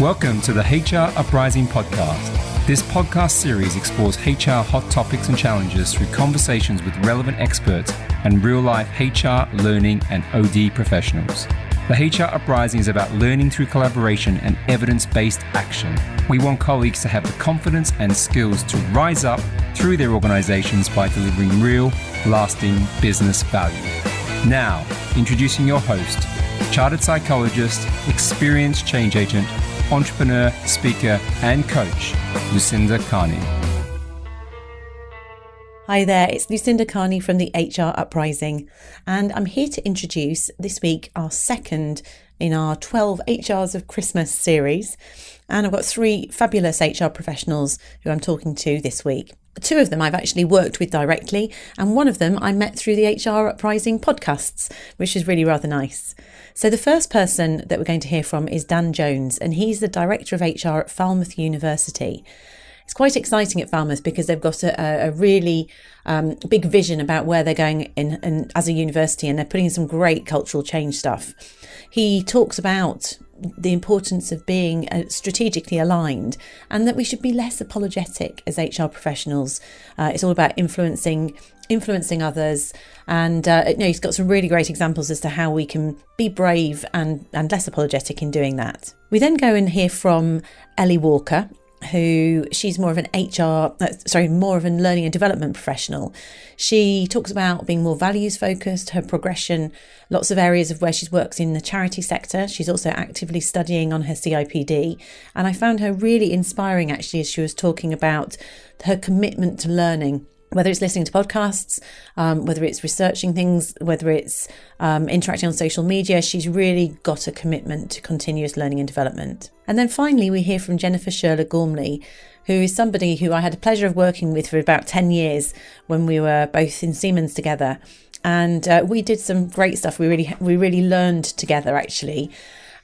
Welcome to the HR Uprising podcast. This podcast series explores HR hot topics and challenges through conversations with relevant experts and real-life HR, learning, and OD professionals. The HR Uprising is about learning through collaboration and evidence-based action. We want colleagues to have the confidence and skills to rise up through their organizations by delivering real, lasting business value. Now, introducing your host, chartered psychologist, experienced change agent, entrepreneur, speaker, and coach, Lucinda Carney. Hi there, it's Lucinda Carney from the HR Uprising, and I'm here to introduce this week our second in our 12 HRs of Christmas series. And I've got three fabulous HR professionals who I'm talking to this week. Two of them I've actually worked with directly, and one of them I met through the HR Uprising podcasts, which is really rather nice. So the first person that we're going to hear from is Dan Jones, and he's the Director of HR at Falmouth University. It's quite exciting at Falmouth because they've got a really big vision about where they're going in as a university, and they're putting in some great cultural change stuff. He talks about the importance of being strategically aligned and that we should be less apologetic as HR professionals. It's all about influencing others, and he's got some really great examples as to how we can be brave and less apologetic in doing that. We then go and hear from Ellie Walker, who she's more of an learning and development professional. She talks about being more values focused, her progression, lots of areas of where she works in the charity sector. She's also actively studying on her CIPD. And I found her really inspiring actually as she was talking about her commitment to learning, whether it's listening to podcasts, whether it's researching things, whether it's interacting on social media. She's really got a commitment to continuous learning and development. And then finally, we hear from Jennifer Shirler-Gormley, who is somebody who I had the pleasure of working with for about 10 years when we were both in Siemens together. And we did some great stuff. We really learned together, actually.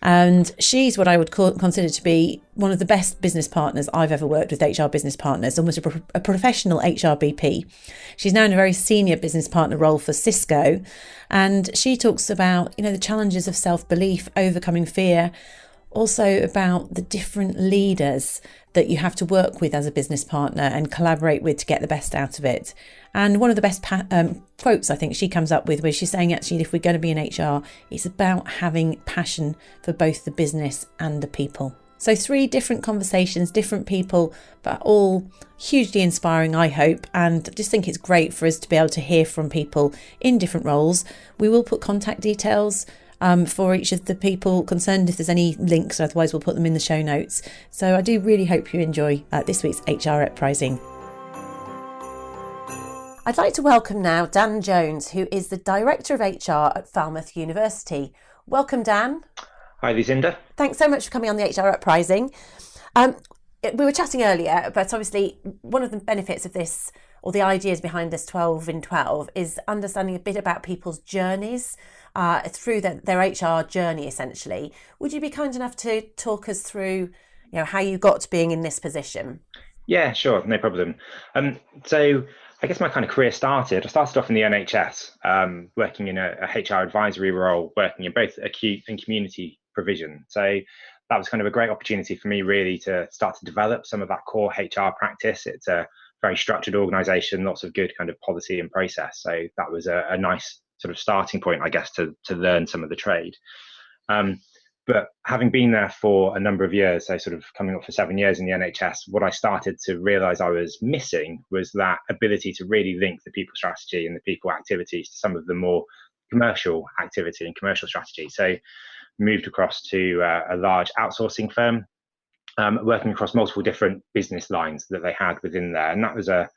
And she's what I would consider to be one of the best business partners I've ever worked with, HR business partners, almost a professional HR BP. She's now in a very senior business partner role for Cisco. And she talks about, the challenges of self-belief, overcoming fear, also about the different leaders that you have to work with as a business partner and collaborate with to get the best out of it. And one of the best quotes I think she comes up with, where she's saying actually if we're going to be in HR, it's about having passion for both the business and the people. So three different conversations, different people, but all hugely inspiring, I hope. And I just think it's great for us to be able to hear from people in different roles. We will put contact details for each of the people concerned if there's any links, otherwise we'll put them in the show notes. So I do really hope you enjoy this week's HR Uprising. I'd like to welcome now Dan Jones, who is the Director of HR at Falmouth University. Welcome, Dan. Hi, Lucinda. Thanks so much for coming on the HR Uprising. We were chatting earlier, but obviously one of the benefits of this, or the ideas behind this 12 in 12, is understanding a bit about people's journeys through their HR journey, essentially. Would you be kind enough to talk us through, how you got to being in this position? Yeah, sure, no problem. So I guess my kind of career started off in the NHS, working in a HR advisory role, working in both acute and community provision. So that was kind of a great opportunity for me really to start to develop some of that core HR practice. It's a very structured organisation, lots of good kind of policy and process. So that was a nice sort of starting point, I guess, to learn some of the trade. But having been there for a number of years, so sort of coming up for 7 years in the NHS, what I started to realise I was missing was that ability to really link the people strategy and the people activities to some of the more commercial activity and commercial strategy. So moved across to a large outsourcing firm, working across multiple different business lines that they had within there. And that was a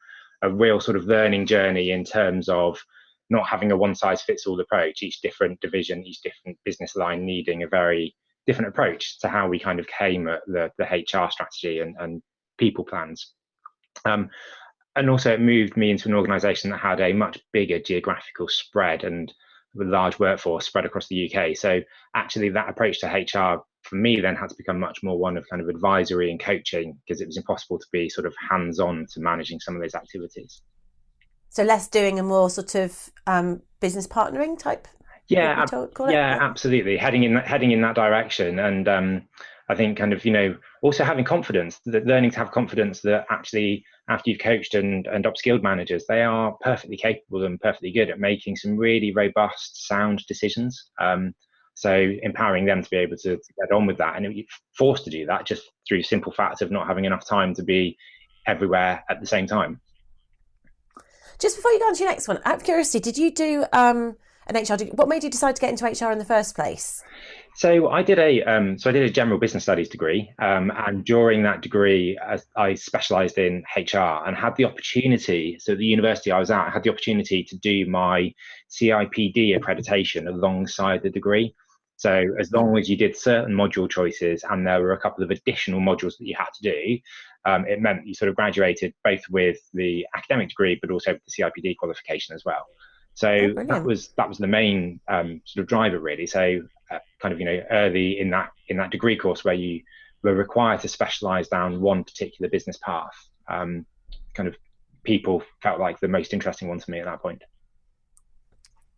real sort of learning journey in terms of not having a one-size-fits-all approach, each different division, each different business line needing a very different approach to how we kind of came at the HR strategy and people plans. And also it moved me into an organisation that had a much bigger geographical spread and a large workforce spread across the UK. So actually that approach to HR for me then had to become much more one of kind of advisory and coaching, because it was impossible to be sort of hands-on to managing some of those activities. So less doing and more sort of business partnering type? Yeah, absolutely. Heading in that direction. And I think kind of, also having confidence, that learning to have confidence that actually after you've coached and upskilled managers, they are perfectly capable and perfectly good at making some really robust, sound decisions. So empowering them to be able to get on with that, and you're forced to do that just through simple fact of not having enough time to be everywhere at the same time. Just before you go on to your next one, out of curiosity, did you do an HR degree? What made you decide to get into HR in the first place? So I did a general business studies degree, and during that degree, I specialised in HR and had the opportunity. So the university I was at, I had the opportunity to do my CIPD accreditation alongside the degree. So as long as you did certain module choices, and there were a couple of additional modules that you had to do, it meant you sort of graduated both with the academic degree, but also with the CIPD qualification as well. So that was the main sort of driver, really. So kind of early in that degree course where you were required to specialise down one particular business path, kind of people felt like the most interesting one to me at that point.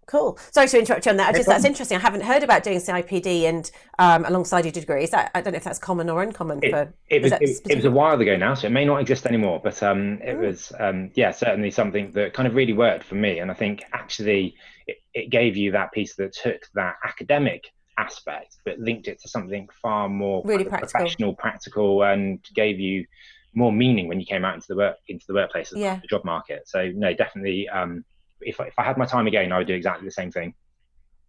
Cool. Sorry to interrupt you on that. That's interesting. I haven't heard about doing CIPD and alongside your degrees. I don't know if that's common or uncommon. It was a while ago now, so it may not exist anymore. But it was certainly something that kind of really worked for me. And I think actually it gave you that piece that took that academic aspect, but linked it to something far more really professional, practical, and gave you more meaning when you came out into the workplace, the job market. So no, definitely. If I had my time again, I would do exactly the same thing.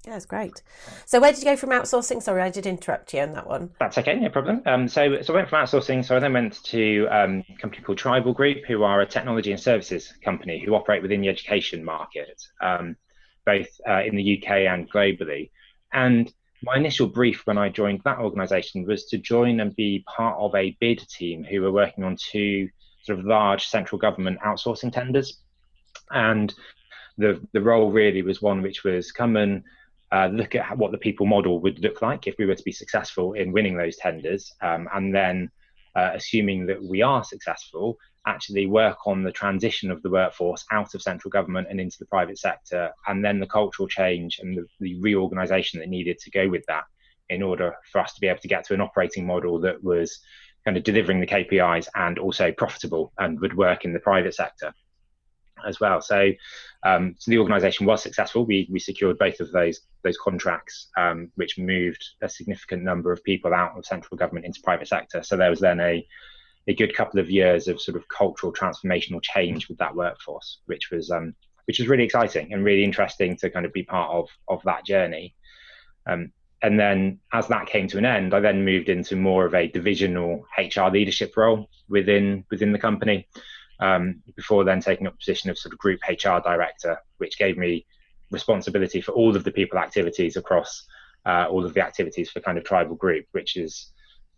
Yeah, that's great. So where did you go from outsourcing? Sorry, I did interrupt you on that one. That's okay, no problem. So I went from outsourcing. So I then went to a company called Tribal Group, who are a technology and services company who operate within the education market, both in the UK and globally. And my initial brief when I joined that organisation was to join and be part of a bid team who were working on two sort of large central government outsourcing tenders. And the role really was one which was come and look at what the people model would look like if we were to be successful in winning those tenders, and then assuming that we are successful, actually work on the transition of the workforce out of central government and into the private sector, and then the cultural change and the reorganisation that needed to go with that in order for us to be able to get to an operating model that was kind of delivering the KPIs and also profitable and would work in the private sector as well. So the organisation was successful. We secured both of those contracts, which moved a significant number of people out of central government into private sector. So there was then a good couple of years of sort of cultural transformational change with that workforce, which was really exciting and really interesting to kind of be part of that journey. And then as that came to an end, I then moved into more of a divisional HR leadership role within the company. Before then taking up a position of sort of group HR director, which gave me responsibility for all of the people activities across all of the activities for kind of Tribal Group, which is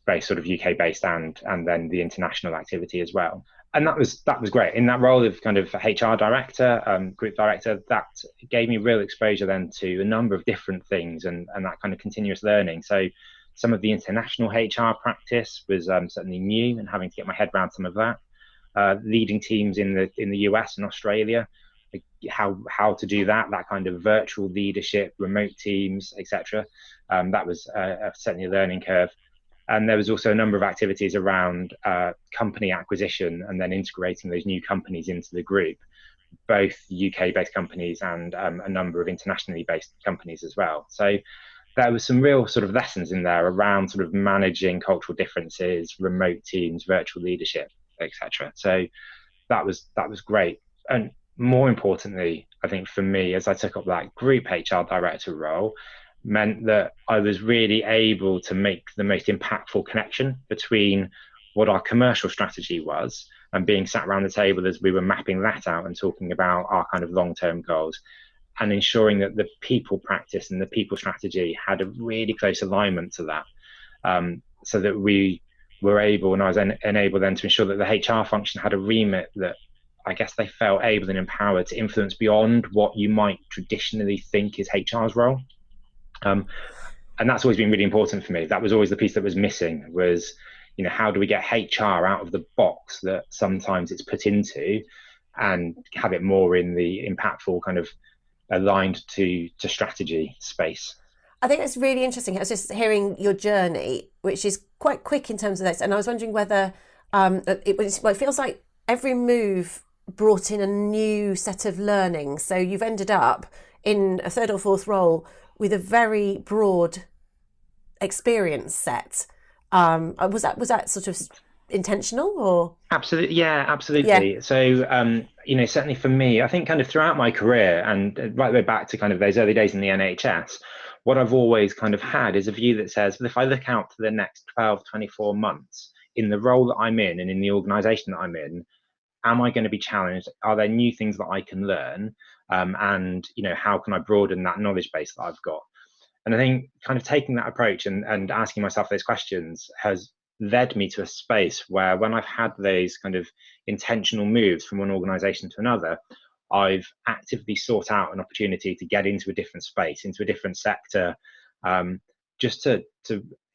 very sort of UK based and then the international activity as well. And that was great. In that role of kind of HR director, group director, that gave me real exposure then to a number of different things and that kind of continuous learning. So some of the international HR practice was certainly new, and having to get my head around some of that. Leading teams in the US and Australia, how to do that kind of virtual leadership, remote teams, etc. That was certainly a learning curve. And there was also a number of activities around company acquisition and then integrating those new companies into the group, both UK-based companies and a number of internationally based companies as well. So there was some real sort of lessons in there around sort of managing cultural differences, remote teams, virtual leadership, etc. So that was great. And more importantly, I think for me, as I took up that group HR director role, meant that I was really able to make the most impactful connection between what our commercial strategy was and being sat around the table as we were mapping that out and talking about our kind of long-term goals, and ensuring that the people practice and the people strategy had a really close alignment to that, so that we were able, and I was enabled then to ensure that the HR function had a remit that I guess they felt able and empowered to influence beyond what you might traditionally think is HR's role. And that's always been really important for me. That was always the piece that was missing, was, how do we get HR out of the box that sometimes it's put into and have it more in the impactful kind of aligned to strategy space. I think it's really interesting. I was just hearing your journey, which is quite quick in terms of this. And I was wondering whether it feels like every move brought in a new set of learning. So you've ended up in a third or fourth role with a very broad experience set. Was that sort of intentional or? Absolutely, yeah, absolutely. Yeah. So, certainly for me, I think kind of throughout my career and right the way back to kind of those early days in the NHS, what I've always kind of had is a view that says, well, if I look out for the next 12, 24 months in the role that I'm in and in the organisation that I'm in, am I going to be challenged? Are there new things that I can learn? And, how can I broaden that knowledge base that I've got? And I think kind of taking that approach and asking myself those questions has led me to a space where when I've had those kind of intentional moves from one organization to another, I've actively sought out an opportunity to get into a different space, into a different sector, just to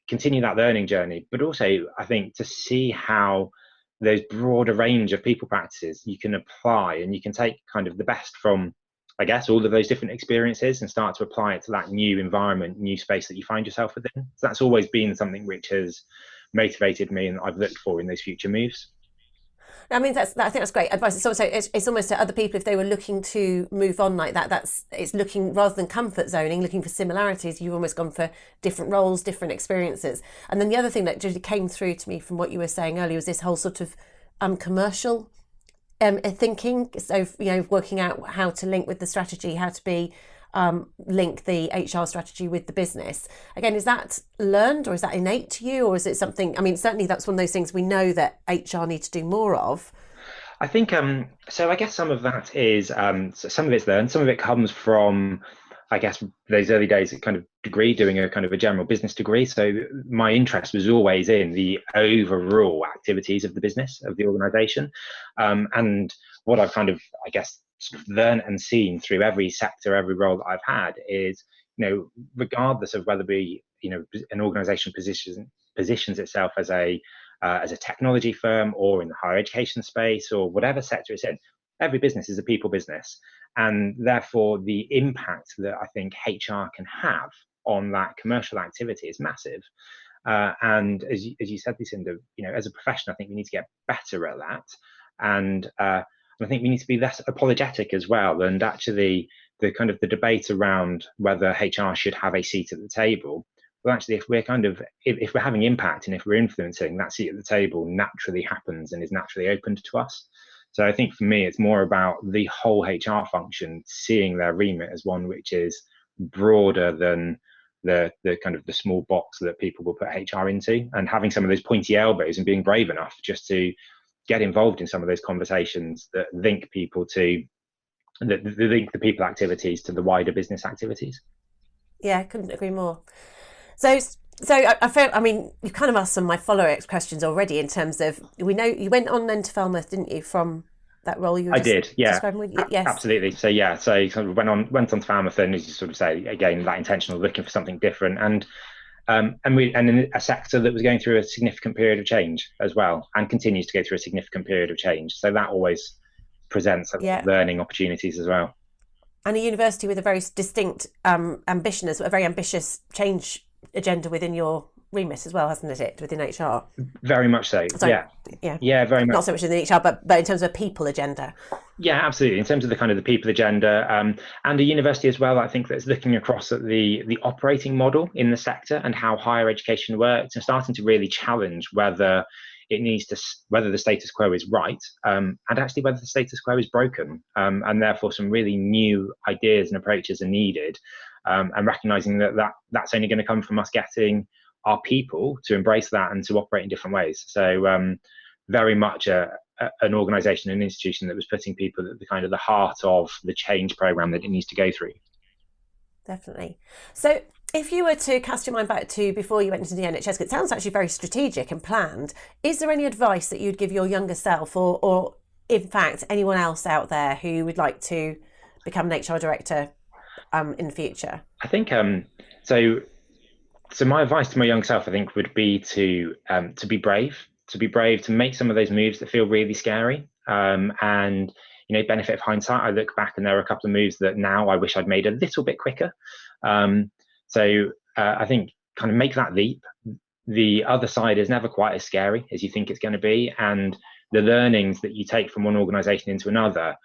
continue that learning journey. But also, I think, to see how those broader range of people practices you can apply, and you can take kind of the best from, I guess, all of those different experiences and start to apply it to that new environment, new space that you find yourself within. So that's always been something which has motivated me and I've looked for in those future moves. I mean, I think that's great advice. It's also it's almost to other people, if they were looking to move on like that. It's looking, rather than comfort zoning, looking for similarities. You've almost gone for different roles, different experiences. And then the other thing that just came through to me from what you were saying earlier was this whole sort of commercial thinking. So working out how to link with the strategy, how to be link the HR strategy with the business. Again, is that learned or is that innate to you, or is it something? I mean, certainly that's one of those things we know that HR need to do more of. I think so. I guess some of that is some of it's learned. Some of it comes from, I guess, those early days of kind of degree, doing a kind of a general business degree. So my interest was always in the overall activities of the business, of the organisation, and what I've kind of, I guess, sort of learned and seen through every sector, every role that I've had is, regardless of whether an organisation positions itself as a technology firm or in the higher education space or whatever sector it's in, every business is a people business. And therefore, the impact that I think HR can have on that commercial activity is massive. And as you said, Lucinda, as a profession, I think we need to get better at that. And I think we need to be less apologetic as well. And actually, the kind of the debate around whether HR should have a seat at the table, well, actually, if we're having impact and if we're influencing, that seat at the table naturally happens and is naturally opened to us. So I think for me, it's more about the whole HR function seeing their remit as one which is broader than the kind of the small box that people will put HR into, and having some of those pointy elbows and being brave enough just to get involved in some of those conversations that link people to link the people activities to the wider business activities. Yeah, I couldn't agree more. So I feel, I mean, you kind of asked some of my follow-up questions already in terms of, we know you went on then to Falmouth, didn't you, from that role you were describing? Yes, absolutely. So you kind of went on to Falmouth, and as you sort of say, again, that intentional looking for something different, and in a sector that was going through a significant period of change as well, and continues to go through a significant period of change. So that always presents learning opportunities as well. And a university with a very distinct ambition, a very ambitious change agenda within your remit as well, hasn't it, within HR? Very much so. Sorry. Yeah, very much. Not so much in the HR, but in terms of a people agenda. Yeah, absolutely. In terms of the kind of the people agenda, and a university as well, I think that's looking across at the operating model in the sector and how higher education works, and starting to really challenge whether the status quo is right, and actually whether the status quo is broken, and therefore some really new ideas and approaches are needed, and recognizing that's only going to come from us getting our people to embrace that and to operate in different ways. So very much an organisation, an institution that was putting people at the kind of the heart of the change programme that it needs to go through. Definitely. So if you were to cast your mind back to before you went into the NHS, 'cause it sounds actually very strategic and planned, is there any advice that you'd give your younger self, or in fact anyone else out there who would like to become an HR director in the future? I think so my advice to my young self, I think, would be to be brave, to make some of those moves that feel really scary, and benefit of hindsight. I look back and there are a couple of moves that now I wish I'd made a little bit quicker. So I think kind of make that leap. The other side is never quite as scary as you think it's going to be, and the learnings that you take from one organization into another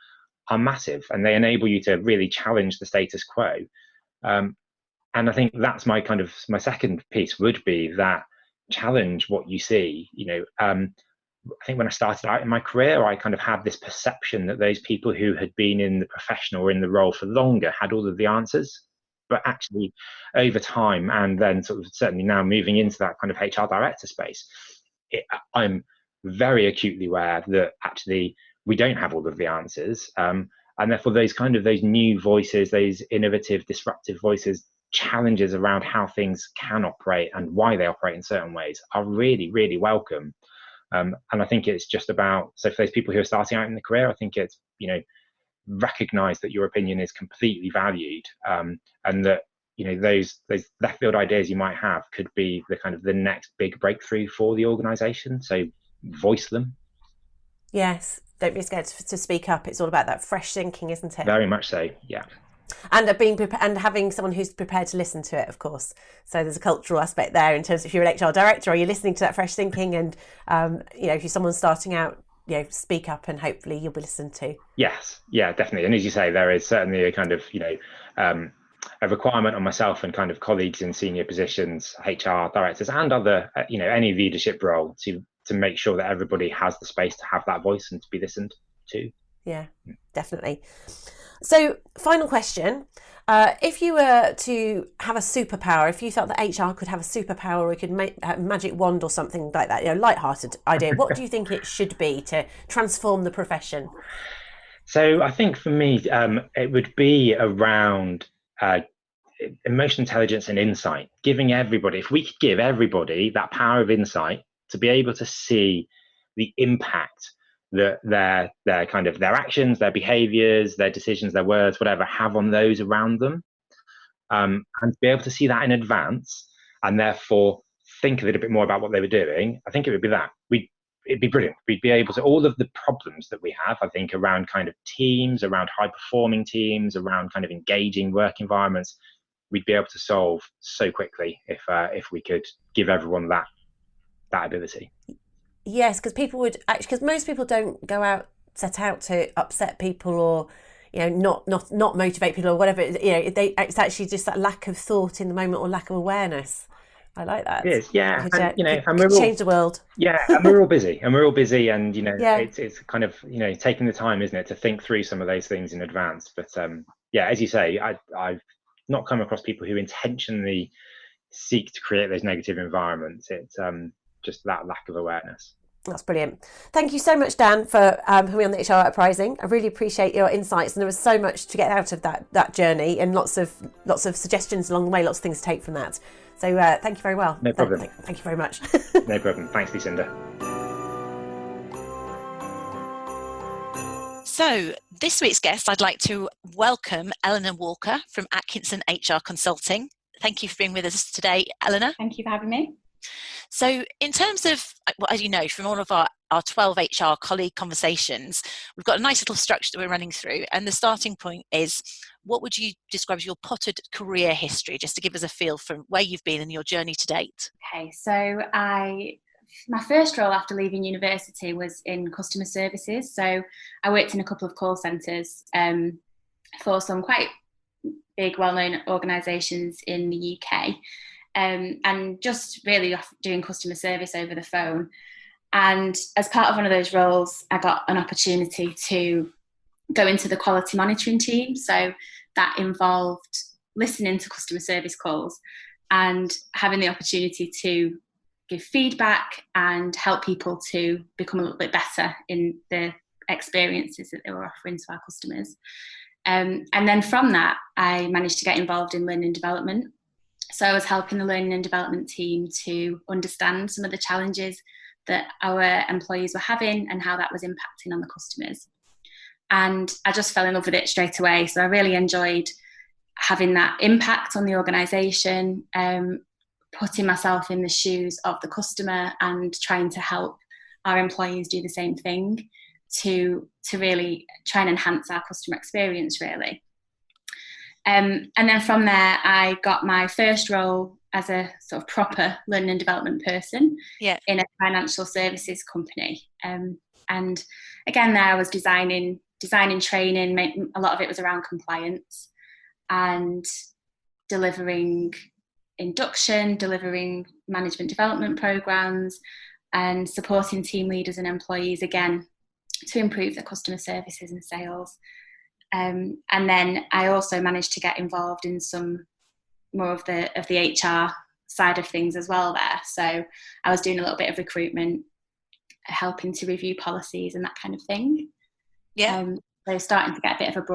are massive, and they enable you to really challenge the status quo. And I think that's my second piece would be that challenge what you see. I think when I started out in my career, I kind of had this perception that those people who had been in the profession or in the role for longer had all of the answers. But actually, over time, and then sort of certainly now moving into that kind of HR director space, I'm very acutely aware that actually we don't have all of the answers. And therefore, those new voices, those innovative, disruptive voices, challenges around how things can operate and why they operate in certain ways are really, really welcome. And I think it's just about, so for those people who are starting out in the career, I think it's, recognize that your opinion is completely valued, and that, those left field ideas you might have could be the next big breakthrough for the organization. So voice them. Yes. Don't be scared to speak up. It's all about that fresh thinking, isn't it? Very much so. Yeah. And being prepared, and having someone who's prepared to listen to it, of course. So there's a cultural aspect there in terms of if you're an HR director, are you listening to that fresh thinking? And if you're someone starting out, speak up, and hopefully you'll be listened to. Yes, yeah, definitely. And as you say, there is certainly a kind of a requirement on myself and kind of colleagues in senior positions, HR directors, and other any leadership role to make sure that everybody has the space to have that voice and to be listened to. Yeah, definitely. So, final question. If you were to have a superpower, if you felt that HR could have a superpower, or it could make a magic wand or something like that, light-hearted idea, what do you think it should be to transform the profession? So I think for me, it would be around emotional intelligence and insight, giving everybody, if we could give everybody that power of insight to be able to see the impact that their actions, their behaviors, their decisions, their words, whatever, have on those around them, and to be able to see that in advance and therefore think a little bit more about what they were doing. I think it would be that. It'd be brilliant. We'd be able to, all of the problems that we have, I think, around kind of teams, around high performing teams, around kind of engaging work environments, we'd be able to solve so quickly if we could give everyone that ability. Yes, because most people don't set out to upset people or, not motivate people or whatever. It's actually just that lack of thought in the moment or lack of awareness. I like that. It is, yeah. And we're all, change the world. Yeah, and we're all busy, and it's kind of taking the time, isn't it, to think through some of those things in advance. But as you say, I've not come across people who intentionally seek to create those negative environments. It's just that lack of awareness. That's brilliant. Thank you so much, Dan, for coming on the HR Uprising. I really appreciate your insights, and there was so much to get out of that journey, and lots of suggestions along the way, lots of things to take from that. So thank you very well. No problem. Thank you very much. No problem. Thanks, Lucinda. So this week's guest, I'd like to welcome Eleanor Walker from Atkinson HR Consulting. Thank you for being with us today, Eleanor. Thank you for having me. So in terms of, well, as you know, from all of our 12 HR colleague conversations, we've got a nice little structure that we're running through. And the starting point is, what would you describe as your potted career history, just to give us a feel from where you've been in your journey to date? Okay, so my first role after leaving university was in customer services. So I worked in a couple of call centres for some quite big, well-known organisations in the UK. And just really doing customer service over the phone. And as part of one of those roles, I got an opportunity to go into the quality monitoring team. So that involved listening to customer service calls and having the opportunity to give feedback and help people to become a little bit better in the experiences that they were offering to our customers. And then from that, I managed to get involved in learning and development. So I was helping the learning and development team to understand some of the challenges that our employees were having and how that was impacting on the customers. And I just fell in love with it straight away. So I really enjoyed having that impact on the organisation, putting myself in the shoes of the customer and trying to help our employees do the same thing to really try and enhance our customer experience, really. And then from there, I got my first role as a sort of proper learning and development person in a financial services company. And again, there I was designing training. A lot of it was around compliance and delivering induction, delivering management development programs, and supporting team leaders and employees again to improve their customer services and sales. And then I also managed to get involved in some more of the HR side of things as well there. So I was doing a little bit of recruitment, helping to review policies and that kind of thing. So starting to get a bit of a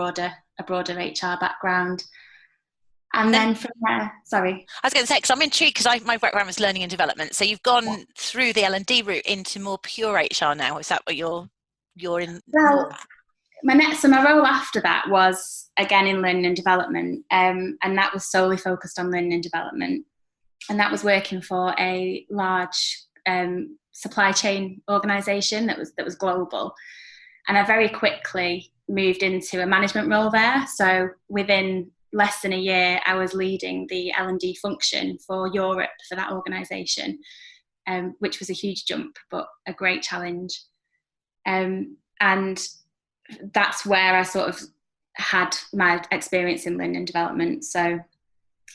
broader HR background. And then from there, sorry. I was going to say, because I'm intrigued, because my background was learning and development. So you've gone through the L&D route into more pure HR now. Is that what you're in? Well, my role after that was again in learning and development, and that was solely focused on learning and development. And that was working for a large supply chain organisation that was global. And I very quickly moved into a management role there. So within less than a year, I was leading the L&D function for Europe for that organisation, which was a huge jump, but a great challenge. And that's where I sort of had my experience in learning and development. So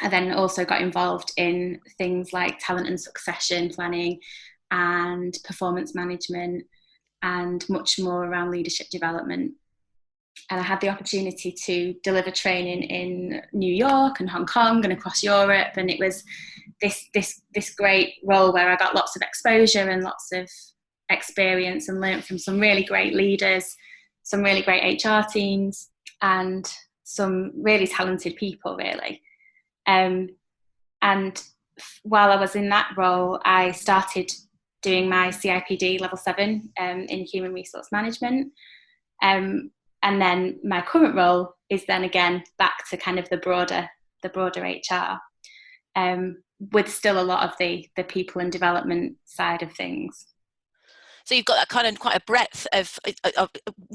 I then also got involved in things like talent and succession planning and performance management and much more around leadership development. And I had the opportunity to deliver training in New York and Hong Kong and across Europe. And it was this great role where I got lots of exposure and lots of experience and learned from some really great leaders, some really great HR teams, and some really talented people, really. And while I was in that role, I started doing my CIPD level 7 in human resource management. And then my current role is then again back to kind of the broader HR, with still a lot of the people and development side of things. So you've got that kind of quite a breadth of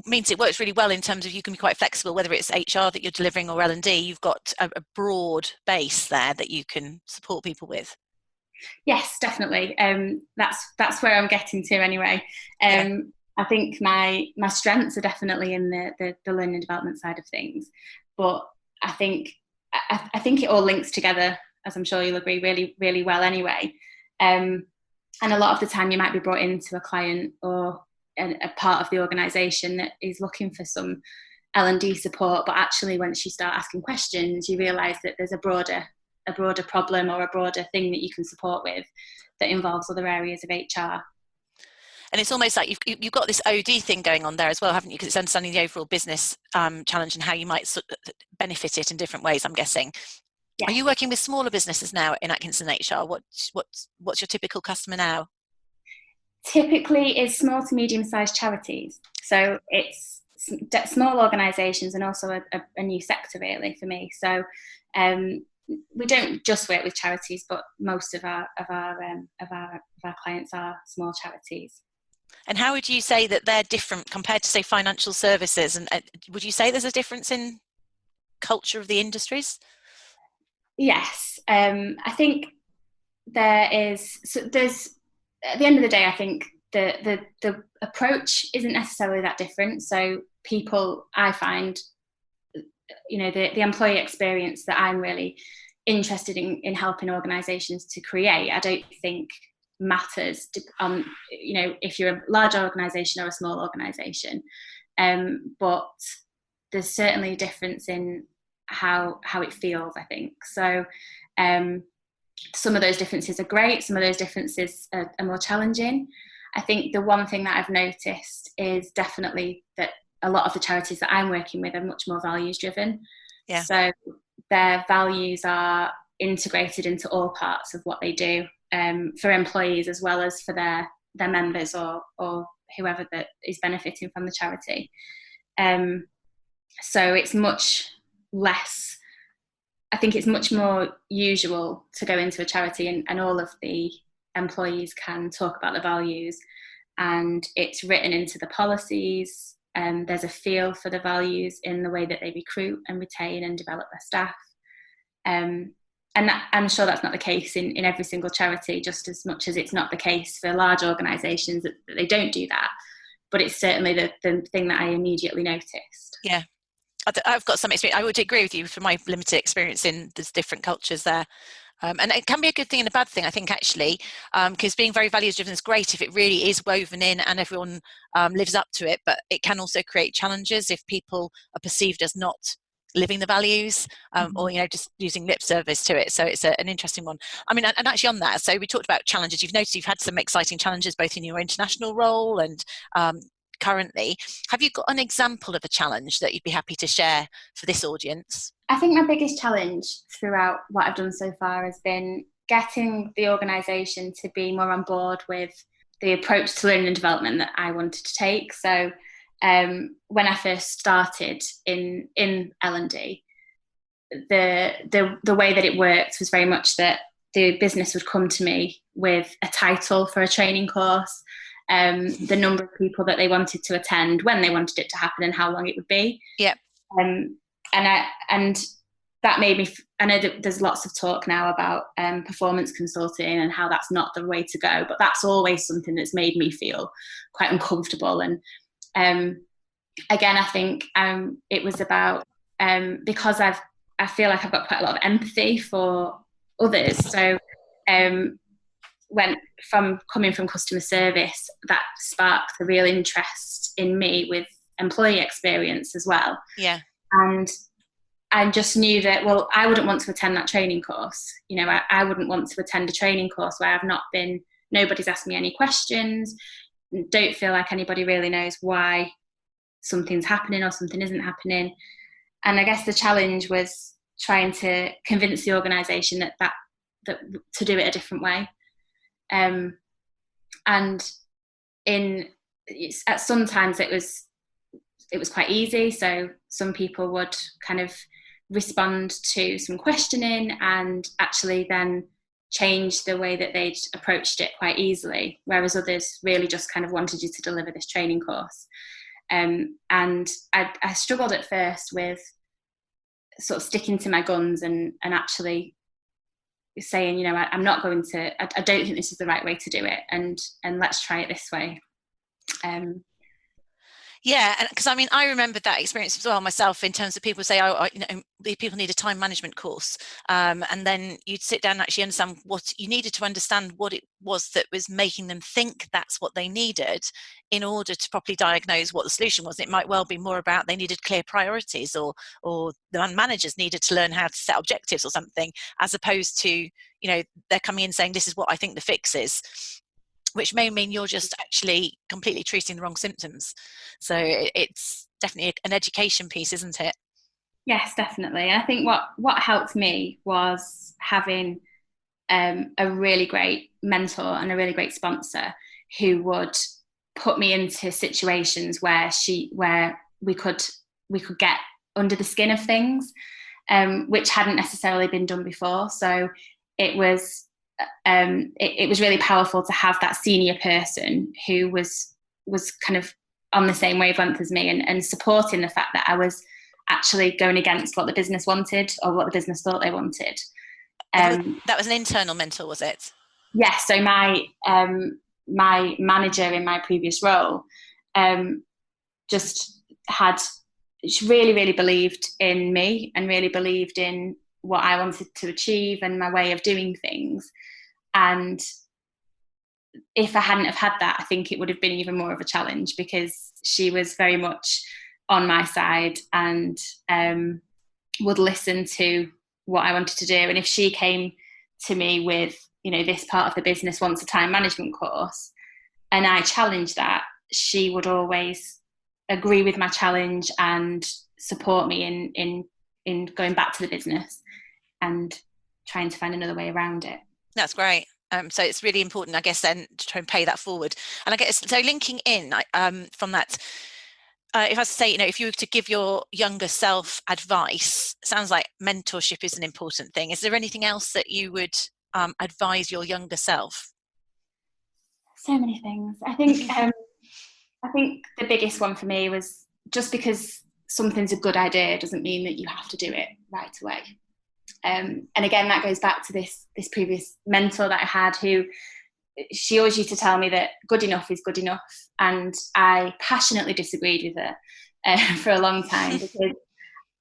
means it works really well in terms of you can be quite flexible, whether it's HR that you're delivering or L&D. You've got a broad base there that you can support people with. Yes, definitely. That's where I'm getting to anyway. I think my strengths are definitely in the learning and development side of things, but I think it all links together, as I'm sure you'll agree, really, really well anyway. And a lot of the time you might be brought into a client or a part of the organisation that is looking for some L&D support, but actually once you start asking questions, you realise that there's a broader problem or a broader thing that you can support with that involves other areas of HR. And it's almost like you've got this OD thing going on there as well, haven't you? Because it's understanding the overall business challenge and how you might benefit it in different ways, I'm guessing. Yes. Are you working with smaller businesses now in Atkinson HR? What's your typical customer now? Typically is small to medium-sized charities. So it's small organisations and also a new sector really for me. So we don't just work with charities, but most of our clients are small charities. And how would you say that they're different compared to, say, financial services? And would you say there's a difference in culture of the industries? Yes, I think there is. So there's, at the end of the day, I think the approach isn't necessarily that different. So people, I find, the employee experience that I'm really interested in helping organisations to create, I don't think matters if you're a large organisation or a small organisation, but there's certainly a difference in how it feels, I think. So some of those differences are great, some of those differences are more challenging. I think the one thing that I've noticed is definitely that a lot of the charities that I'm working with are much more values driven. Yeah. So their values are integrated into all parts of what they do, for employees as well as for their members or whoever that is benefiting from the charity. So it's much less, I think it's much more usual to go into a charity and all of the employees can talk about the values, and it's written into the policies, There's a feel for the values in the way that they recruit and retain and develop their staff. And I'm sure that's not the case in every single charity, just as much as it's not the case for large organisations that they don't do that. But it's certainly the thing that I immediately noticed. Yeah. I've got some experience. I would agree with you from my limited experience in there's different cultures there. And it can be a good thing and a bad thing, I think, actually, because being very values driven is great if it really is woven in and everyone lives up to it. But it can also create challenges if people are perceived as not living the values, or just using lip service to it. So it's an interesting one. I mean, and actually on that, so we talked about challenges. You've noticed you've had some exciting challenges both in your international role and currently. Have you got an example of a challenge that you'd be happy to share for this audience? I think my biggest challenge throughout what I've done so far has been getting the organisation to be more on board with the approach to learning and development that I wanted to take. So when I first started in L&D, the way that it worked was very much that the business would come to me with a title for a training course, the number of people that they wanted to attend, when they wanted it to happen, and how long it would be. Yep. And that made me. I know that there's lots of talk now about performance consulting and how that's not the way to go, but that's always something that's made me feel quite uncomfortable. And again, I think it was about because I feel like I've got quite a lot of empathy for others. So when coming from customer service, that sparked a real interest in me with employee experience as well. Yeah. And I just knew that, well, I wouldn't want to attend that training course. I wouldn't want to attend a training course where nobody's asked me any questions, don't feel like anybody really knows why something's happening or something isn't happening. And I guess the challenge was trying to convince the organisation that to do it a different way. And at sometimes it was quite easy. So some people would kind of respond to some questioning and actually then change the way that they'd approached it quite easily, whereas others really just kind of wanted you to deliver this training course. And I struggled at first with sort of sticking to my guns and actually saying, I'm not going to, I don't think this is the right way to do it, and let's try it this way. Yeah, and because I remember that experience as well myself, in terms of people say, the people need a time management course, and then you'd sit down and actually understand what you needed to understand, what it was that was making them think that's what they needed in order to properly diagnose what the solution was. It might well be more about they needed clear priorities, or the managers needed to learn how to set objectives or something, as opposed to they're coming in saying this is what I think the fix is, which may mean you're just actually completely treating the wrong symptoms. So it's definitely an education piece, isn't it? Yes, definitely. And I think what helped me was having a really great mentor and a really great sponsor who would put me into situations where we could get under the skin of things, which hadn't necessarily been done before. So it was really powerful to have that senior person who was kind of on the same wavelength as me and supporting the fact that I was actually going against what the business wanted or what the business thought they wanted. That was an internal mentor, was it? Yes. So my manager in my previous role she really, really believed in me and really believed in what I wanted to achieve and my way of doing things. And if I hadn't have had that, I think it would have been even more of a challenge, because she was very much on my side and would listen to what I wanted to do. And if she came to me with, this part of the business wants a time management course, and I challenged that, she would always agree with my challenge and support me in going back to the business and trying to find another way around it. That's great. So it's really important, I guess, then to try and pay that forward. And I guess, so linking in from that, if I say, if you were to give your younger self advice, it sounds like mentorship is an important thing. Is there anything else that you would advise your younger self? So many things. I think the biggest one for me was just because something's a good idea doesn't mean that you have to do it right away. And again, that goes back to this previous mentor that I had, who she always used to tell me that good enough is good enough. And I passionately disagreed with her for a long time, because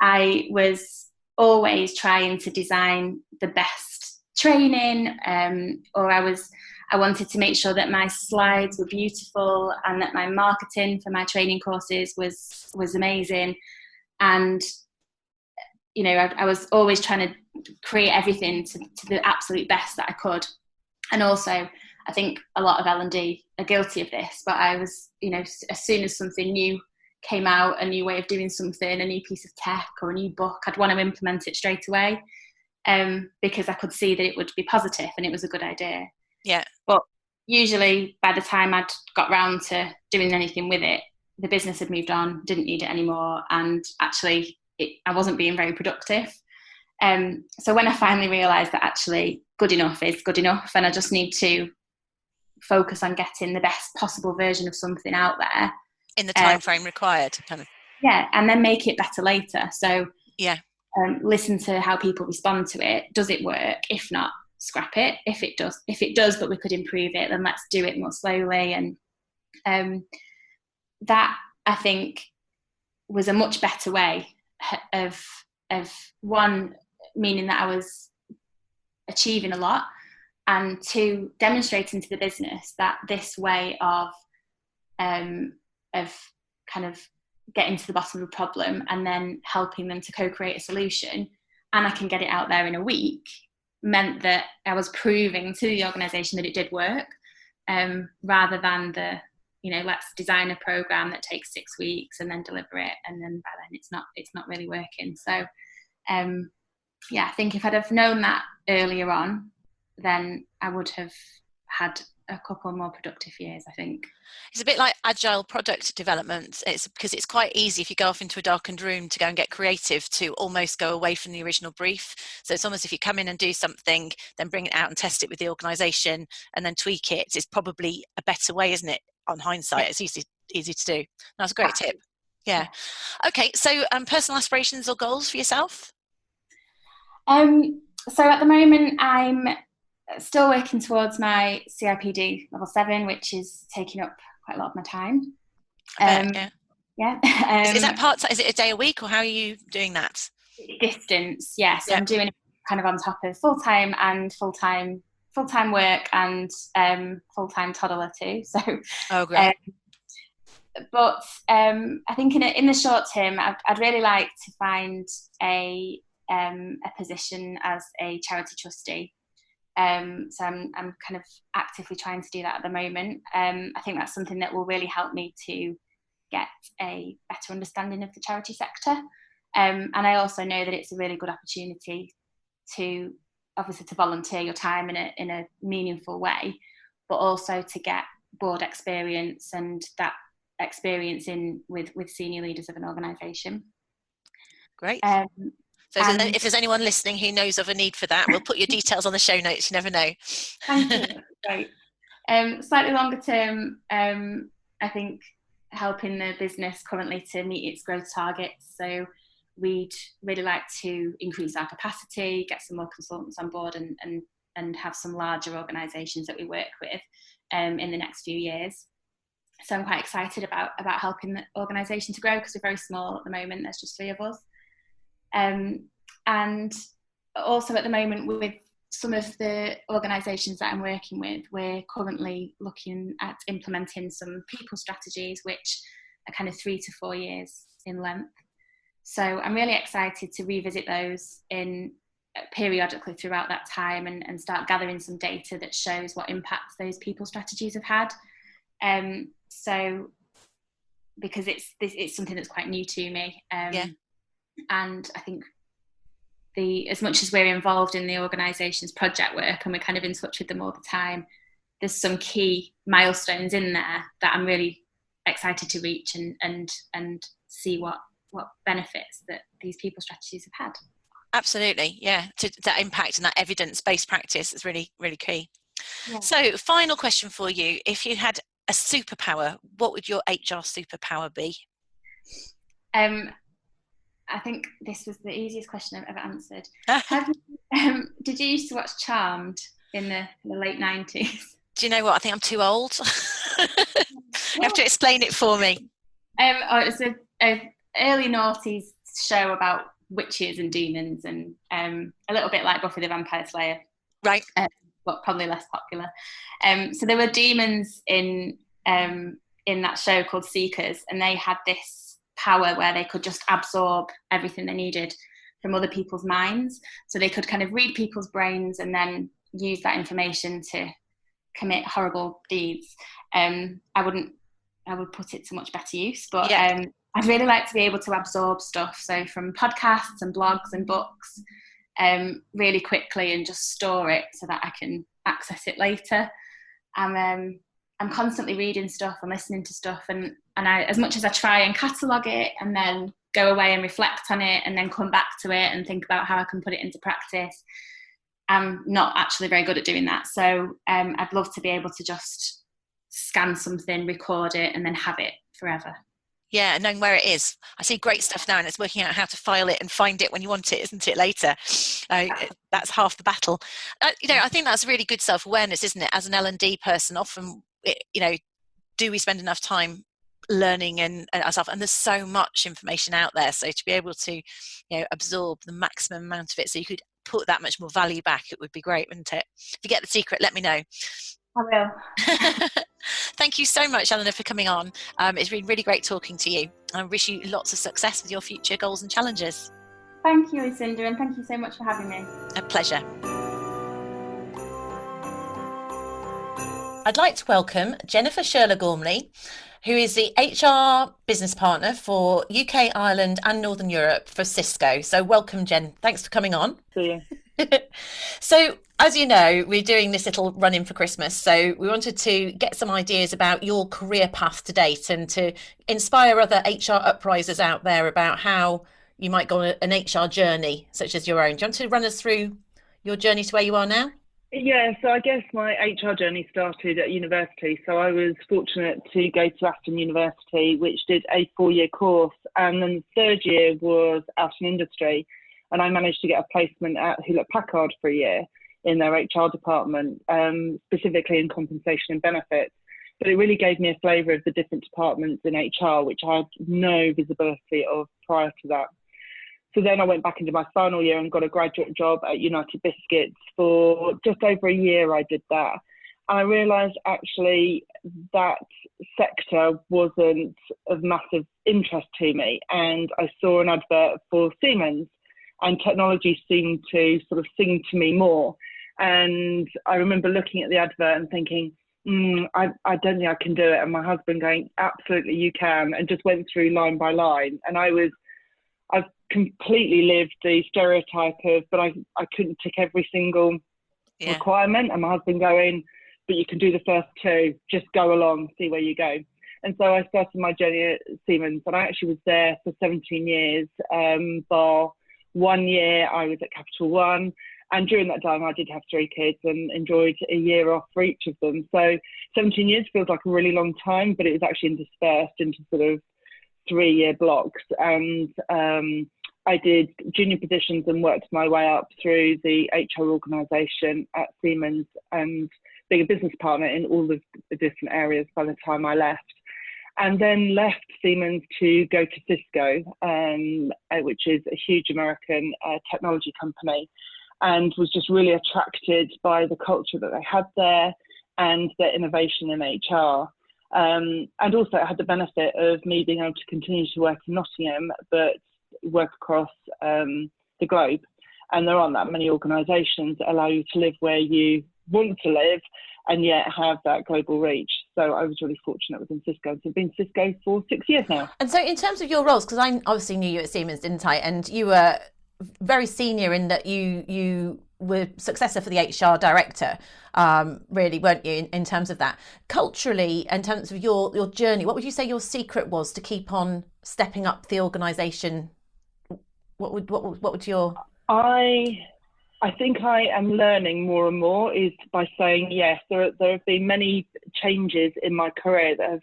I was always trying to design the best training, or I wanted to make sure that my slides were beautiful and that my marketing for my training courses was amazing. And, you know, I was always trying to create everything to the absolute best that I could. And also, I think a lot of L&D are guilty of this, but I was, you know, as soon as something new came out, a new way of doing something, a new piece of tech or a new book, I'd want to implement it straight away, because I could see that it would be positive and it was a good idea. Yeah. But usually by the time I'd got round to doing anything with it, the business had moved on, didn't need it anymore, and actually I wasn't being very productive. So when I finally realised that actually good enough is good enough, and I just need to focus on getting the best possible version of something out there in the time frame required, kind of. Yeah, and then make it better later. So yeah, listen to how people respond to it. Does it work? If not, scrap it. If it does, but we could improve it, then let's do it more slowly. And that, I think, was a much better way of one, meaning that I was achieving a lot, and two, demonstrating to the business that this way of kind of getting to the bottom of a problem and then helping them to co-create a solution, and I can get it out there in a week, meant that I was proving to the organisation that it did work, rather than the, you know, let's design a program that takes 6 weeks and then deliver it, and then by then it's not really working. So yeah, I think if I'd have known that earlier on, then I would have had a couple more productive years, I think. It's a bit like agile product development. It's because it's quite easy if you go off into a darkened room to go and get creative to almost go away from the original brief. So it's almost, if you come in and do something, then bring it out and test it with the organisation and then tweak it. It's probably a better way, isn't it? On hindsight, it's easy to do. That's a great tip. Yeah. Okay. So personal aspirations or goals for yourself? So at the moment, I'm still working towards my CIPD level 7, which is taking up quite a lot of my time. Yeah. Is that part-time? Is it a day a week, or how are you doing that? Distance, yes. Yeah. So I'm doing it kind of on top of full-time work and full-time toddler too. So, oh, great. But I think in the short term, I'd really like to find a position as a charity trustee. So I'm kind of actively trying to do that at the moment. I think that's something that will really help me to get a better understanding of the charity sector. And I also know that it's a really good opportunity to obviously to volunteer your time in a meaningful way, but also to get board experience and that experience with senior leaders of an organisation. Great. So if there's anyone listening who knows of a need for that, we'll put your details on the show notes. You never know. Thank you. Great. Slightly longer term, I think helping the business currently to meet its growth targets. So we'd really like to increase our capacity, get some more consultants on board, and have some larger organisations that we work with in the next few years. So I'm quite excited about helping the organisation to grow, because we're very small at the moment. There's just 3 of us. And also at the moment, with some of the organisations that I'm working with, we're currently looking at implementing some people strategies, which are kind of 3 to 4 years in length. So I'm really excited to revisit those periodically throughout that time and start gathering some data that shows what impacts those people strategies have had. So because it's something that's quite new to me. And I think as much as we're involved in the organisation's project work and we're kind of in touch with them all the time, there's some key milestones in there that I'm really excited to reach and see what benefits that these people strategies have had. Absolutely, yeah. That impact and that evidence-based practice is really, really key. Yeah. So, final question for you. If you had a superpower, what would your HR superpower be? I think this was the easiest question I've ever answered. Did you used to watch Charmed in the late 90s? Do you know what? I think I'm too old. You have to explain it for me. It was a early noughties show about witches and demons, and a little bit like Buffy the Vampire Slayer, right? But probably less popular. So there were demons in that show called Seekers, and they had this power where they could just absorb everything they needed from other people's minds. So they could kind of read people's brains and then use that information to commit horrible deeds. I would put it to much better use, but I'd really like to be able to absorb stuff. So from podcasts and blogs and books, really quickly, and just store it so that I can access it later. I'm constantly reading stuff and listening to stuff, and I, as much as I try and catalogue it and then go away and reflect on it and then come back to it and think about how I can put it into practice, I'm not actually very good at doing that. So I'd love to be able to just scan something, record it, and then have it forever. Yeah, and knowing where it is. I see great stuff now, and it's working out how to file it and find it when you want it, isn't it, later? That's half the battle. I think that's really good self-awareness, isn't it? As an L&D person, often, do we spend enough time learning and ourselves? And there's so much information out there. So to be able to, absorb the maximum amount of it so you could put that much more value back, it would be great, wouldn't it? If you get the secret, let me know. I will. Thank you so much, Eleanor, for coming on. It's been really great talking to you. I wish you lots of success with your future goals and challenges. Thank you, Lucinda, and thank you so much for having me. A pleasure. I'd like to welcome Jennifer Shirley-Gormley, who is the HR business partner for UK, Ireland and Northern Europe for Cisco. So welcome, Jen. Thanks for coming on. See you. So, as you know, we're doing this little run-in for Christmas. So we wanted to get some ideas about your career path to date and to inspire other HR uprisers out there about how you might go on an HR journey, such as your own. Do you want to run us through your journey to where you are now? Yeah, so I guess my HR journey started at university. So I was fortunate to go to Aston University, which did a 4-year course. And then the third year was out in industry. And I managed to get a placement at Hewlett-Packard for a year in their HR department, specifically in compensation and benefits. But it really gave me a flavour of the different departments in HR, which I had no visibility of prior to that. So then I went back into my final year and got a graduate job at United Biscuits. For just over a year I did that. And I realised actually that sector wasn't of massive interest to me. And I saw an advert for Siemens, and technology seemed to sort of sing to me more. And I remember looking at the advert and thinking, I don't think I can do it. And my husband going, absolutely you can, and just went through line by line. And I've completely lived the stereotype of, but I couldn't tick every single requirement. And my husband going, but you can do the first 2, just go along, see where you go. And so I started my journey at Siemens, and I actually was there for 17 years, bar 1 year I was at Capital One. And during that time, I did have 3 kids and enjoyed a year off for each of them. So 17 years feels like a really long time, but it was actually interspersed into sort of 3-year blocks. And I did junior positions and worked my way up through the HR organisation at Siemens and being a business partner in all of the different areas by the time I left. And then left Siemens to go to Cisco, which is a huge American technology company, and was just really attracted by the culture that they had there and their innovation in HR. And also it had the benefit of me being able to continue to work in Nottingham, but work across the globe. And there aren't that many organisations that allow you to live where you want to live and yet have that global reach. So I was really fortunate within Cisco. So I've been Cisco for 6 years now. And so in terms of your roles, because I obviously knew you at Siemens, didn't I? And you were very senior in that you were successor for the HR director, really, weren't you, in terms of that? Culturally, in terms of your journey, what would you say your secret was to keep on stepping up the organisation? What would your... I think I am learning more and more is by saying yes. There have been many changes in my career that have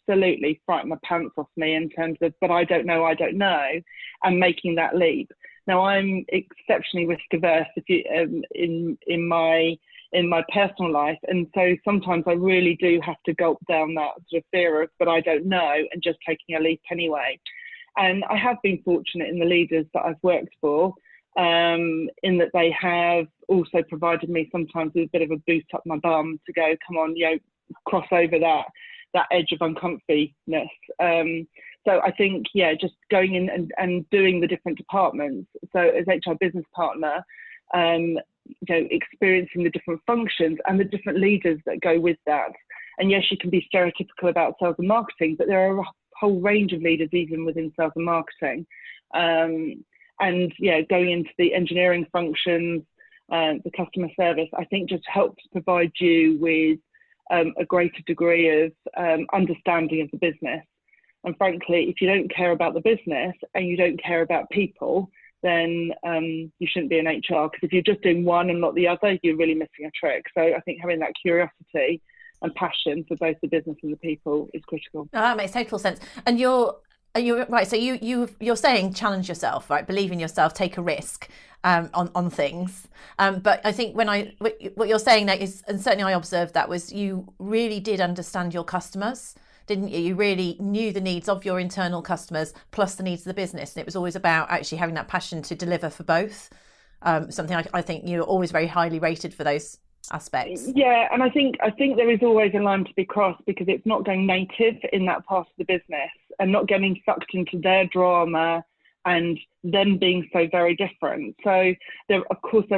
absolutely frightened my pants off me in terms of, but I don't know, and making that leap. Now I'm exceptionally risk averse in my personal life, and so sometimes I really do have to gulp down that sort of fear of, but I don't know, and just taking a leap anyway. And I have been fortunate in the leaders that I've worked for, in that they have also provided me sometimes with a bit of a boot up my bum to go, come on, cross over that edge of uncomfiness. So I think, just going in and doing the different departments. So as HR business partner, experiencing the different functions and the different leaders that go with that. And yes, you can be stereotypical about sales and marketing, but there are a whole range of leaders even within sales and marketing. And going into the engineering functions, the customer service, I think just helps provide you with a greater degree of understanding of the business. And frankly, if you don't care about the business and you don't care about people, then you shouldn't be in HR, because if you're just doing one and not the other, you're really missing a trick. So I think having that curiosity and passion for both the business and the people is critical. Oh, that makes total sense. And you're right. So you're saying challenge yourself, right? Believe in yourself, take a risk on things. But I think what you're saying now is, and certainly I observed that, was you really did understand your customers, didn't you? You really knew the needs of your internal customers plus the needs of the business, and it was always about actually having that passion to deliver for both. Something I think you're always very highly rated for those aspects. Yeah, and I think there is always a line to be crossed, because it's not going native in that part of the business and not getting sucked into their drama and them being so very different. So there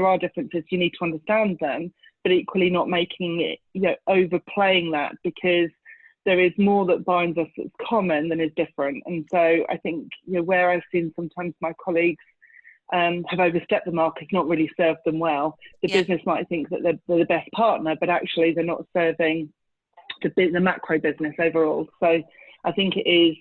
are differences. You need to understand them, but equally not making it, overplaying that, because there is more that binds us that's common than is different. And so I think, where I've seen sometimes my colleagues have overstepped the mark, has not really served them well. The business might think that they're the best partner, but actually they're not serving the macro business overall. So I think it is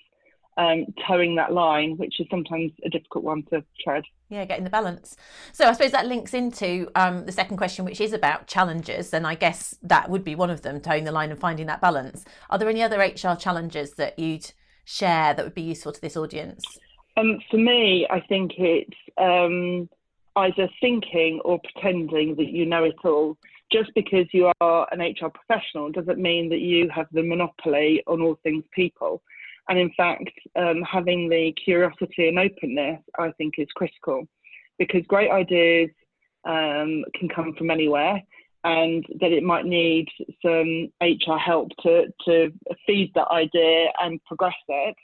towing that line, which is sometimes a difficult one to tread. Yeah, getting the balance. So I suppose that links into the second question, which is about challenges. And I guess that would be one of them, towing the line and finding that balance. Are there any other HR challenges that you'd share that would be useful to this audience? For me, I think it's either thinking or pretending that you know it all. Just because you are an HR professional doesn't mean that you have the monopoly on all things people. And in fact, having the curiosity and openness, I think, is critical, because great ideas can come from anywhere, and that it might need some HR help to feed that idea and progress it.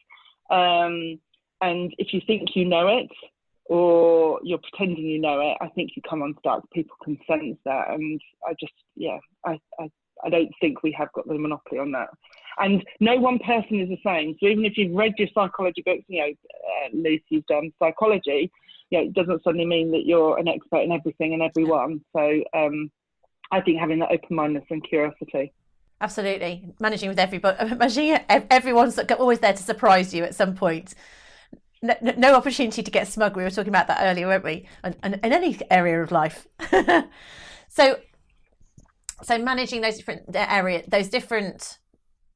And if you think you know it, or you're pretending you know it, I think you come unstuck. People can sense that. And I don't think we have got the monopoly on that. And no one person is the same. So even if you've read your psychology books, Lucy, you've done psychology, it doesn't suddenly mean that you're an expert in everything and everyone. So I think having that open-mindedness and curiosity. Absolutely. Managing with everybody, everyone's always there to surprise you at some point. No opportunity to get smug. We were talking about that earlier, weren't we? And in any area of life. So managing those different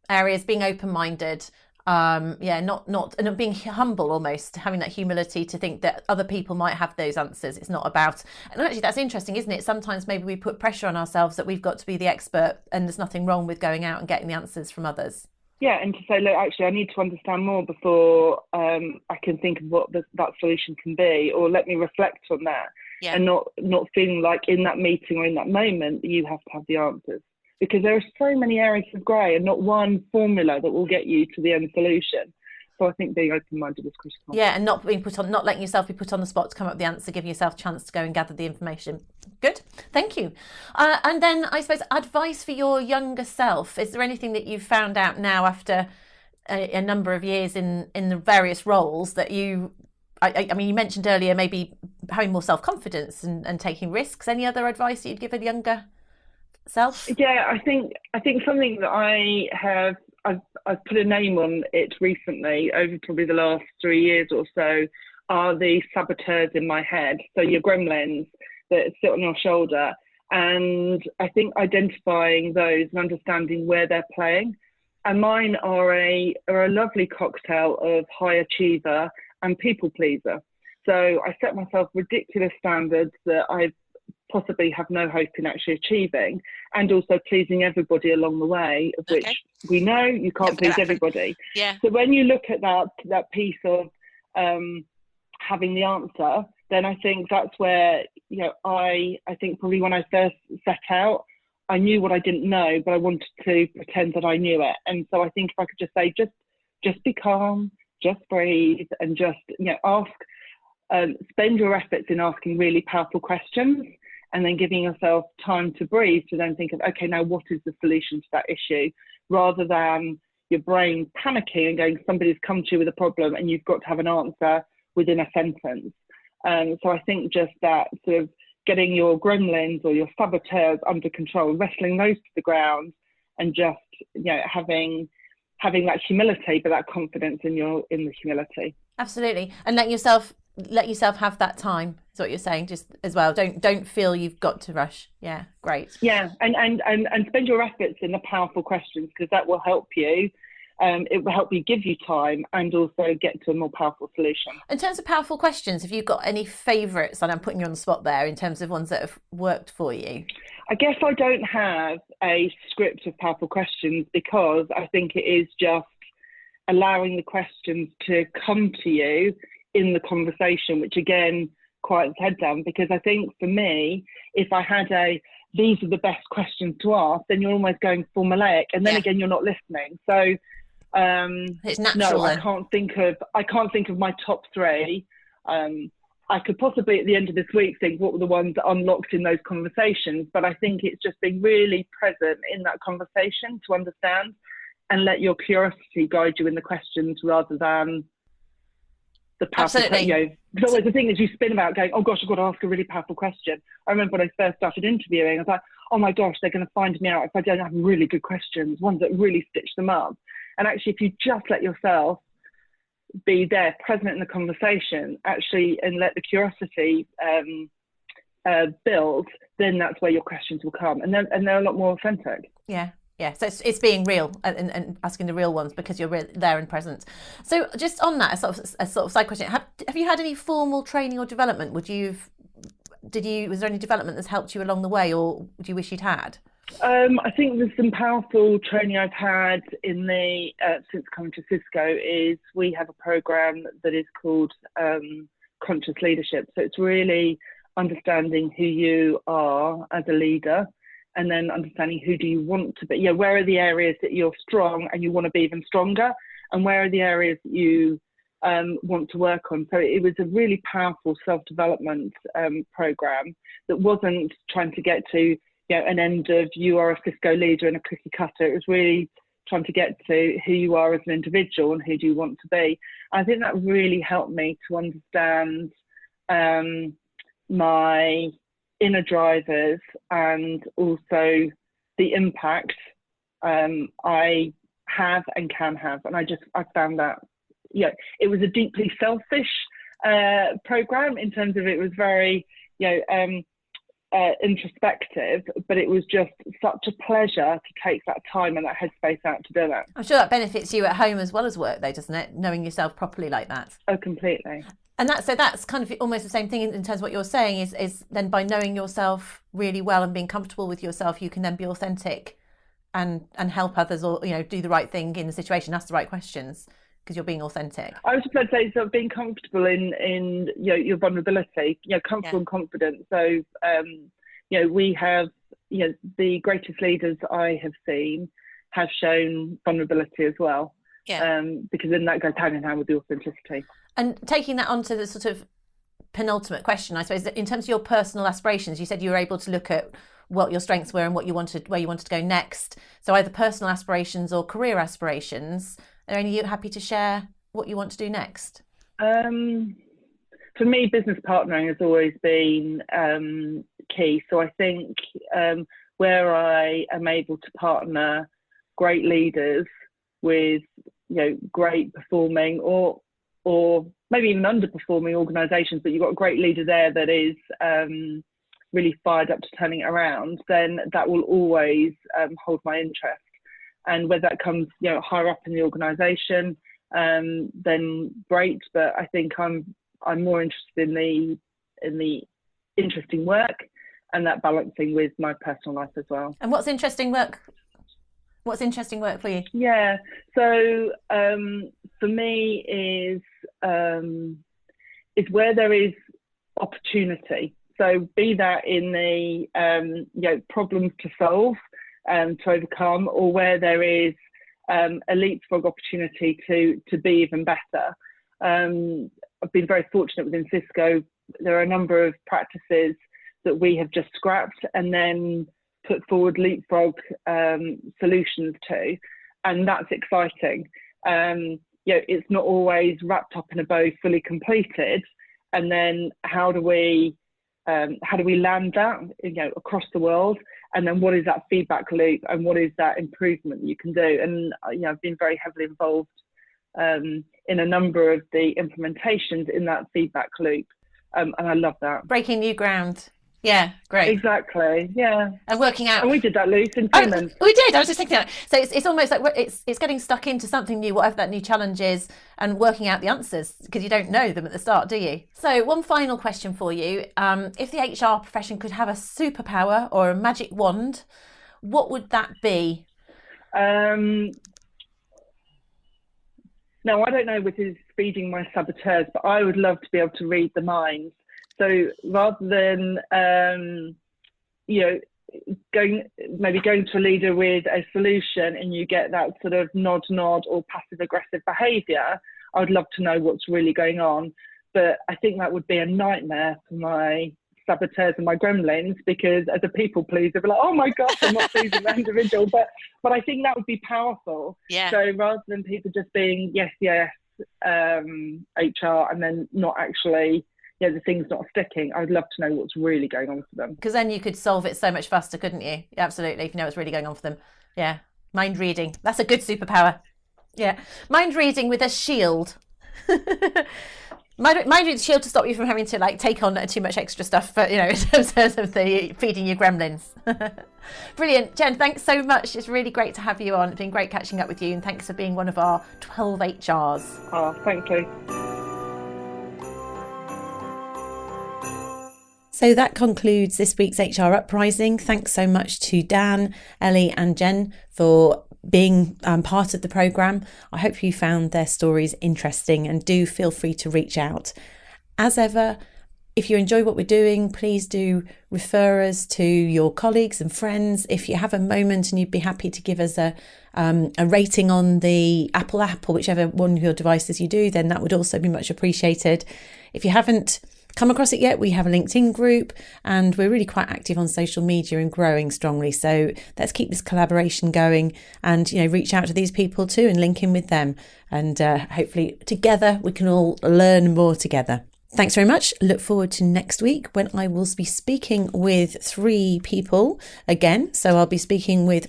areas, being open-minded, not being humble, almost having that humility to think that other people might have those answers. It's not about, and actually that's interesting, isn't it? Sometimes maybe we put pressure on ourselves that we've got to be the expert, and there's nothing wrong with going out and getting the answers from others. Yeah, and to say, look, actually, I need to understand more before I can think of what that solution can be, or let me reflect on that, and not feeling like in that meeting or in that moment you have to have the answers, because there are so many areas of grey and not one formula that will get you to the end solution. So I think being open-minded is critical. Yeah, and not letting yourself be put on the spot to come up with the answer, giving yourself a chance to go and gather the information. Good, thank you. And then I suppose advice for your younger self. Is there anything that you've found out now after a number of years in the various roles that you mentioned earlier, maybe having more self-confidence and taking risks. Any other advice that you'd give a younger self? Yeah, I think something that I've put a name on it recently over probably the last 3 years or so are the saboteurs in my head. So your gremlins that sit on your shoulder. And I think identifying those and understanding where they're playing. And mine are a lovely cocktail of high achiever and people pleaser. So I set myself ridiculous standards that I possibly have no hope in actually achieving, and also pleasing everybody along the way, of which we know you can't please everybody. Yeah. So when you look at that piece of having the answer, then I think that's where, you know, I think probably when I first set out, I knew what I didn't know, but I wanted to pretend that I knew it. And so I think if I could just say, just be calm, just breathe, and just, you know, ask, spend your efforts in asking really powerful questions, and then giving yourself time to breathe to then think of, okay, now what is the solution to that issue, rather than your brain panicking and going, somebody's come to you with a problem and you've got to have an answer within a sentence. So I think just that sort of getting your gremlins or your saboteurs under control, wrestling those to the ground, and just, you know, having that humility, but that confidence in the humility. Absolutely. And let yourself have that time, is what you're saying, just as well. Don't feel you've got to rush. Yeah, great. Yeah, and spend your efforts in the powerful questions, because that will help you. It will help you give you time and also get to a more powerful solution. In terms of powerful questions, have you got any favourites? And I'm putting you on the spot there in terms of ones that have worked for you. I guess I don't have a script of powerful questions, because I think it is just allowing the questions to come to you in the conversation, which again quiets the head down. Because I think for me, if I had these are the best questions to ask, then you're almost going formulaic, and then again you're not listening. So it's natural. No, I can't think of my top three. I could possibly at the end of this week think what were the ones that unlocked in those conversations, but I think it's just being really present in that conversation to understand, and let your curiosity guide you in the questions rather than the powerful. Absolutely. You know, because always the thing is you spin about going, oh gosh, I've got to ask a really powerful question. I remember when I first started interviewing, I was like, oh my gosh, they're going to find me out if I don't have really good questions, ones that really stitch them up. And actually, if you just let yourself be there, present in the conversation, actually, and let the curiosity build, then that's where your questions will come, and they're a lot more authentic. Yeah. Yeah, so it's being real and asking the real ones, because you're there and present. So just on that, a sort of side question: have you had any formal training or development? Was there any development that's helped you along the way, or do you wish you'd had? I think there's some powerful training I've had in the since coming to Cisco. Is we have a program that is called Conscious Leadership. So it's really understanding who you are as a leader, and then understanding who do you want to be. Yeah, where are the areas that you're strong and you want to be even stronger, and where are the areas that you want to work on. So it was a really powerful self-development program that wasn't trying to get to, you know, an end of you are a Cisco leader and a cookie cutter. It was really trying to get to who you are as an individual and who do you want to be. I think that really helped me to understand my inner drivers, and also the impact I have and can have. And I found that, you know, it was a deeply selfish program in terms of it was very, you know, introspective, but it was just such a pleasure to take that time and that headspace out to do it. I'm sure that benefits you at home as well as work, though, doesn't it? Knowing yourself properly like that. Oh, completely. And that's kind of almost the same thing in terms of what you're saying is then by knowing yourself really well and being comfortable with yourself, you can then be authentic and help others, or, you know, do the right thing in the situation, ask the right questions, because you're being authentic. I was just going to say, sort of being comfortable in you know, your vulnerability, you know, comfortable and confident. So, you know, we have, you know, the greatest leaders I have seen have shown vulnerability as well. Yeah. Because then that goes hand in hand with the authenticity. And taking that onto the sort of penultimate question, I suppose, in terms of your personal aspirations, you said you were able to look at what your strengths were and what you wanted, where you wanted to go next. So either personal aspirations or career aspirations. Are any of you happy to share what you want to do next? For me, business partnering has always been key. So I think where I am able to partner great leaders with, you know, great performing or maybe even underperforming organisations, but you've got a great leader there that is really fired up to turning it around, then that will always hold my interest. And whether that comes, higher up in the organisation, then great. But I think I'm more interested in the interesting work and that balancing with my personal life as well. And what's interesting work? What's interesting work for you? Yeah. So for me is where there is opportunity. So be that in the problems to solve, to overcome, or where there is a leapfrog opportunity to be even better. I've been very fortunate within Cisco. There are a number of practices that we have just scrapped and then put forward leapfrog solutions to, and that's exciting. It's not always wrapped up in a bow, fully completed, and then how do we land that across the world, and then what is that feedback loop and what is that improvement you can do? And I've been very heavily involved in a number of the implementations in that feedback loop, and I love that. Breaking new ground. Yeah, great. Exactly. Yeah. And working out. And we did that, Luce, in Finland. We did. I was just thinking that. So it's almost like it's getting stuck into something new, whatever that new challenge is, and working out the answers, because you don't know them at the start, do you? So one final question for you. If the HR profession could have a superpower or a magic wand, what would that be? No, I don't know with his feeding my saboteurs, but I would love to be able to read the mind. So rather than, going to a leader with a solution and you get that sort of nod or passive aggressive behaviour, I would love to know what's really going on. But I think that would be a nightmare for my saboteurs and my gremlins, because as a people pleaser, they'd be like, oh my gosh, I'm not pleasing that individual. But I think that would be powerful. Yeah. So rather than people just being yes, HR, and then not actually, the thing's not sticking, I'd love to know what's really going on for them. Because then you could solve it so much faster, couldn't you? Absolutely, if you know what's really going on for them. Yeah. Mind reading. That's a good superpower. Yeah. Mind reading with a shield. Mind reading shield to stop you from having to take on too much extra stuff, but in terms of the feeding your gremlins. Brilliant. Jen, thanks so much. It's really great to have you on. It's been great catching up with you, and thanks for being one of our 12 HRs. Oh, thank you. So that concludes this week's HR Uprising. Thanks so much to Dan, Ellie and Jen for being part of the programme. I hope you found their stories interesting, and do feel free to reach out. As ever, if you enjoy what we're doing, please do refer us to your colleagues and friends. If you have a moment and you'd be happy to give us a rating on the Apple app or whichever one of your devices you do, then that would also be much appreciated. If you haven't come across it yet, we have a LinkedIn group and we're really quite active on social media and growing strongly. So let's keep this collaboration going and, reach out to these people too and link in with them. And hopefully together we can all learn more together. Thanks very much. Look forward to next week when I will be speaking with 3 people again. So I'll be speaking with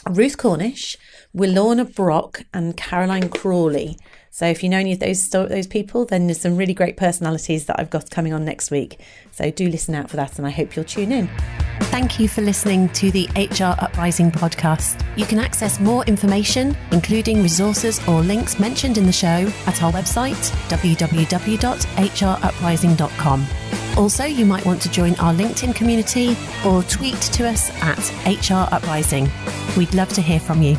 Ruth Cornish, Willorna Brock and Caroline Crawley. So if you know any of those people, then there's some really great personalities that I've got coming on next week. So do listen out for that, and I hope you'll tune in. Thank you for listening to the HR Uprising podcast. You can access more information, including resources or links mentioned in the show, at our website, www.hruprising.com. Also, you might want to join our LinkedIn community or tweet to us at HR Uprising. We'd love to hear from you.